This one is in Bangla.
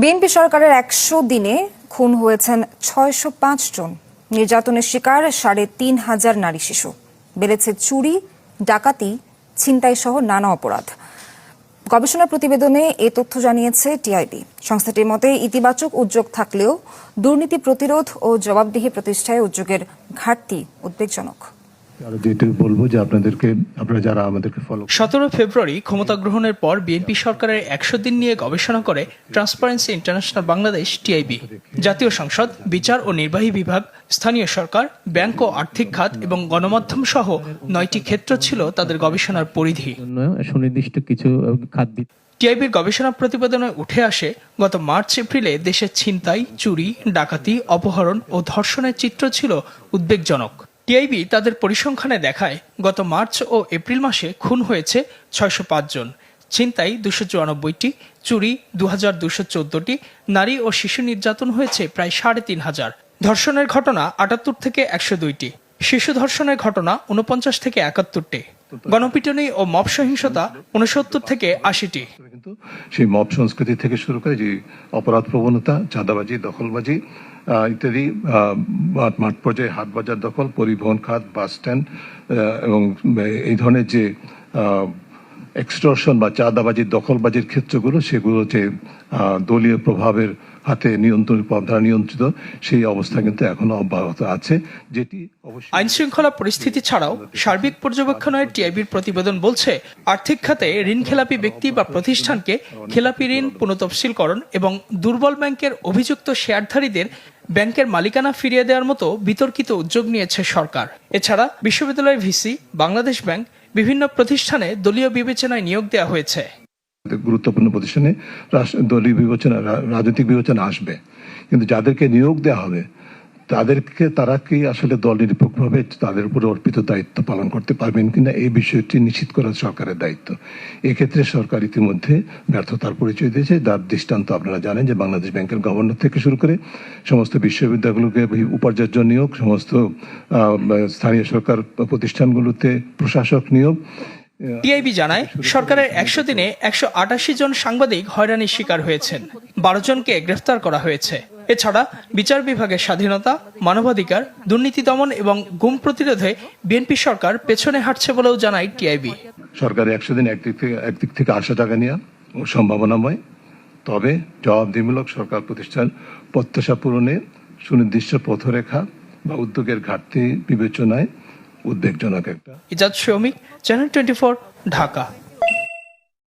বিএনপি সরকারের ১০০ দিনে খুন হয়েছেন ৬০৫ জন। নির্যাতনের শিকার ৩,৫০০ নারী শিশু। বেড়েছে চুরি, ডাকাতি, ছিনতাই সহ নানা অপরাধ। গবেষণা প্রতিবেদনে এ তথ্য জানিয়েছে টিআইবি। সংস্থাটির মতে ইতিবাচক উদ্যোগ থাকলেও দুর্নীতি প্রতিরোধ ও জবাবদিহি প্রতিষ্ঠায় উদ্যোগের ঘাটতি উদ্বেগজনক। ১৭ ফেব্রুয়ারি ক্ষমতা গ্রহণের পর বিএনপি সরকারের ১০০ দিন নিয়ে গবেষণা করে ট্রান্সপারেন্সি ইন্টারন্যাশনাল বাংলাদেশ টিআইবি। জাতীয় সংসদ, বিচার ও নির্বাহী বিভাগ, স্থানীয় সরকার, ব্যাংক ও আর্থিক খাত এবং গণমাধ্যম সহ ৯টি ক্ষেত্র ছিল তাদের গবেষণার পরিধি। সুনির্দিষ্ট কিছু খাত। টিআইবির গবেষণা প্রতিবেদনে উঠে আসে, গত মার্চ এপ্রিলে দেশের ছিনতাই, চুরি, ডাকাতি, অপহরণ ও ধর্ষণের চিত্র ছিল উদ্বেগজনক। টিআইবি তাদের পরিসংখ্যানে দেখায়, গত মার্চ ও এপ্রিল মাসে খুন হয়েছে ৬০৫ জন, ছিনতাই ২৯৪টি, চুরি ২২১৪টি, নারী ও শিশু নির্যাতন হয়েছে প্রায় ৩৫০০, ধর্ষণের ঘটনা ৭৮ থেকে ১০২টি, শিশু ধর্ষণের ঘটনা ৪৯ থেকে ৭১টি, গণপিটুনি ও মব সহিংসতা ৬৯ থেকে ৮০টি। সেই মব সংস্কৃতি থেকে শুরু করে যে অপরাধ প্রবণতা, চাঁদাবাজি, দখলবাজি ইত্যাদি, মাঠ পর্যায়ে হাট বাজার দখল, পরিবহন খাত, বাস স্ট্যান্ড এবং এই ধরনের যে এক্সটর্শন বা চাঁদাবাজির দখলবাজির ক্ষেত্রগুলো, সেগুলো যে দলীয় প্রভাবের হাতে নিয়ন্ত্রিত, সেই অবস্থা কিন্তু এখনো অব্যাহত আছে, যেটি আইন শৃঙ্খলা পরিস্থিতি ছাড়াও সার্বিক পর্যবেক্ষণে টিআইবির প্রতিবেদন বলছে, আর্থিক খাতে ঋণখেলাপি ব্যক্তি বা প্রতিষ্ঠানকে খেলাপি ঋণ পুনঃতফসিলকরণ এবং দুর্বল ব্যাংকের অভিযুক্ত শেয়ারধারীদের ব্যাংকের মালিকানা ফিরিয়ে দেওয়ার মতো বিতর্কিত উদ্যোগ নিয়েছে সরকার। এছাড়া বিশ্ববিদ্যালয় ভিসি, বাংলাদেশ ব্যাংক, বিভিন্ন প্রতিষ্ঠানে দলীয় বিবেচনায় নিয়োগ দেওয়া হয়েছে। গুরুত্বপূর্ণ প্রতিষ্ঠানে দলীয় বিবেচনা, রাজনৈতিক বিবেচনা আসবে, কিন্তু যাদেরকে নিয়োগ দেওয়া হবে তারা কি আসলে দল নিরপেক্ষভাবে তাদের উপর অর্পিত দায়িত্ব পালন করতে পারবেন কিনা, এই বিষয়টি নিশ্চিত করা সরকারের দায়িত্ব। এক্ষেত্রে সরকার ইতিমধ্যে ব্যর্থতার পরিচয় দিয়েছে। তার দৃষ্টান্ত আপনারা জানেন যে বাংলাদেশ ব্যাংকের গভর্নর থেকে শুরু করে সমস্ত বিশ্ববিদ্যালয়গুলোকে উপাচার্য নিয়োগ, সমস্ত স্থানীয় সরকার প্রতিষ্ঠানগুলোতে প্রশাসক নিয়োগ। টিআইবি জানায়, সরকারের ১০০ দিনে ১৮৮ জন সাংবাদিক হয়রানির শিকার হয়েছেন, ১২ জনকে গ্রেফতার করা হয়েছে। এছাড়া বিচার বিভাগের স্বাধীনতা, মানবাধিকার, দুর্নীতি দমন এবং গুম প্রতিরোধে বিএনপি সরকার পেছনে হাঁটছে বলেও জানায় টিআইবি। সরকার ১০০ দিন একদিক থেকে আশা জাগা নেওয়া সম্ভাবনাময়, তবে জবাবদিহিমূলক সরকার প্রতিষ্ঠান প্রত্যাশা পূরণে সুনির্দিষ্ট পথরেখা বা উদ্যোগের ঘাটতি বিবেচনায় উদ্বেগজনক একটা। ইজাজ শৌমিক, চ্যানেল 24, ঢাকা।